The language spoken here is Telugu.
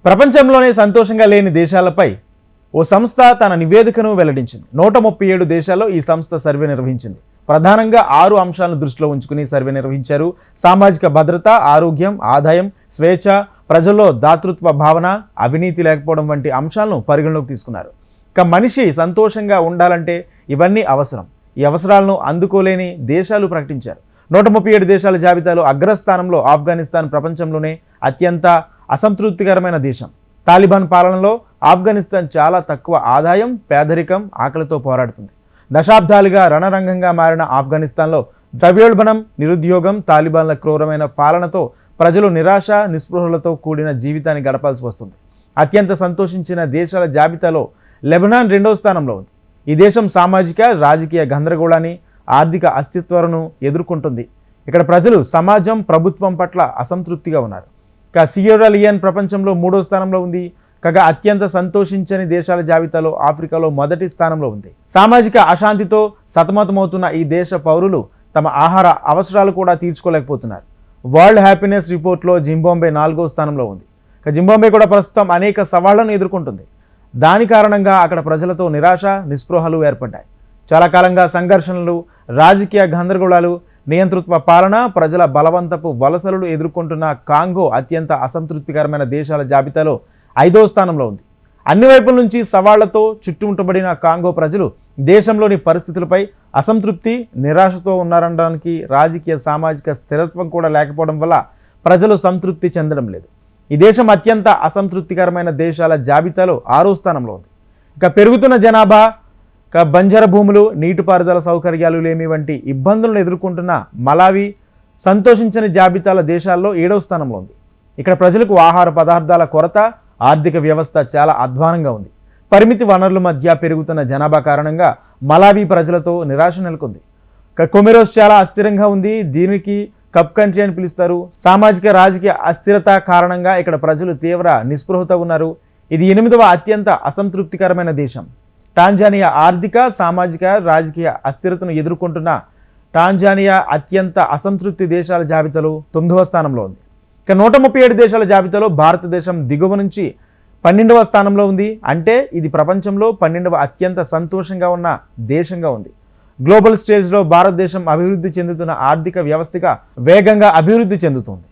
ప్రపంచంలోనే సంతోషంగా లేని దేశాలపై ఓ సంస్థ తన నివేదికను వెల్లడించింది. 137 దేశాల్లో ఈ సంస్థ సర్వే నిర్వహించింది. ప్రధానంగా 6 అంశాలను దృష్టిలో ఉంచుకుని సర్వే నిర్వహించారు. సామాజిక భద్రత, ఆరోగ్యం, ఆదాయం, స్వేచ్ఛ, ప్రజల్లో దాతృత్వ భావన, అవినీతి లేకపోవడం వంటి అంశాలను పరిగణలోకి తీసుకున్నారు. ఇక మనిషి సంతోషంగా ఉండాలంటే ఇవన్నీ అవసరం. ఈ అవసరాలను అందుకోలేని దేశాలు ప్రకటించారు. 137 దేశాల జాబితాలో అగ్రస్థానంలో ఆఫ్ఘనిస్తాన్ ప్రపంచంలోనే అత్యంత అసంతృప్తికరమైన దేశం. తాలిబాన్ పాలనలో ఆఫ్ఘనిస్తాన్ చాలా తక్కువ ఆదాయం, పేదరికం, ఆకలితో పోరాడుతుంది. దశాబ్దాలుగా రణరంగంగా మారిన ఆఫ్ఘనిస్తాన్లో ద్రవ్యోల్బణం, నిరుద్యోగం, తాలిబాన్ల క్రూరమైన పాలనతో ప్రజలు నిరాశ, నిస్పృహలతో కూడిన జీవితాన్ని గడపాల్సి వస్తుంది. అత్యంత సంతోషించిన దేశాల జాబితాలో లెబనాన్ 2వ స్థానంలో ఉంది. ఈ దేశం సామాజిక, రాజకీయ గందరగోళాన్ని, ఆర్థిక అస్తిత్వాలను ఎదుర్కొంటుంది. ఇక్కడ ప్రజలు సమాజం, ప్రభుత్వం పట్ల అసంతృప్తిగా ఉన్నారు. సియెరా లియోన్ ప్రపంచంలో 3వ స్థానంలో ఉంది. కాగా అత్యంత సంతోషించని దేశాల జాబితాలో ఆఫ్రికాలో మొదటి స్థానంలో ఉంది. సామాజిక అశాంతితో సతమతమవుతున్న ఈ దేశ పౌరులు తమ ఆహార అవసరాలు కూడా తీర్చుకోలేకపోతున్నారు. వరల్డ్ హ్యాపీనెస్ రిపోర్ట్లో జింబాబ్వే 4వ స్థానంలో ఉంది. జింబాబ్వే కూడా ప్రస్తుతం అనేక సవాళ్లను ఎదుర్కొంటుంది. దాని కారణంగా అక్కడ ప్రజలతో నిరాశ, నిస్పృహలు ఏర్పడ్డాయి. చాలా కాలంగా సంఘర్షణలు, రాజకీయ గందరగోళాలు, నియంతృత్వ పాలన, ప్రజల బలవంతపు వలసలు ఎదుర్కొంటున్న కాంగో అత్యంత అసంతృప్తికరమైన దేశాల జాబితాలో 5వ స్థానంలో ఉంది. అన్ని వైపుల నుంచి సవాళ్లతో చుట్టుముట్టబడిన కాంగో ప్రజలు దేశంలోని పరిస్థితులపై అసంతృప్తి, నిరాశతో ఉన్నారనడానికి రాజకీయ, సామాజిక స్థిరత్వం కూడా లేకపోవడం వల్ల ప్రజలు సంతృప్తి చెందడం లేదు. ఈ దేశం అత్యంత అసంతృప్తికరమైన దేశాల జాబితాలో 6వ స్థానంలో ఉంది. ఇక పెరుగుతున్న జనాభా, బంజర భూములు, నీటిపారుదల సౌకర్యాలు లేమి వంటి ఇబ్బందులను ఎదుర్కొంటున్న మలావి సంతోషించని జాబితాల దేశాల్లో 7వ స్థానంలో ఉంది. ఇక్కడ ప్రజలకు ఆహార పదార్థాల కొరత, ఆర్థిక వ్యవస్థ చాలా అధ్వానంగా ఉంది. పరిమితి వనరుల మధ్య పెరుగుతున్న జనాభా కారణంగా మలావి ప్రజలతో నిరాశ నెలకొంది. కొమెరోస్ చాలా అస్థిరంగా ఉంది. దీనికి కప్ కంట్రీ అని పిలుస్తారు. సామాజిక, రాజకీయ అస్థిరత కారణంగా ఇక్కడ ప్రజలు తీవ్ర నిస్పృహతో ఉన్నారు. ఇది 8వ అత్యంత అసంతృప్తికరమైన దేశం. టాంజానియా ఆర్థిక, సామాజిక, రాజకీయ అస్థిరతను ఎదుర్కొంటున్న టాంజానియా అత్యంత అసంతృప్తి దేశాల జాబితాలో 9వ స్థానంలో ఉంది. ఇక 137 దేశాల జాబితాలో భారతదేశం దిగువ నుంచి 12వ స్థానంలో ఉంది. అంటే ఇది ప్రపంచంలో 12వ అత్యంత సంతోషంగా ఉన్న దేశంగా ఉంది. గ్లోబల్ స్టేజ్లో భారతదేశం అభివృద్ధి చెందుతున్న ఆర్థిక వ్యవస్థగా వేగంగా అభివృద్ధి చెందుతుంది.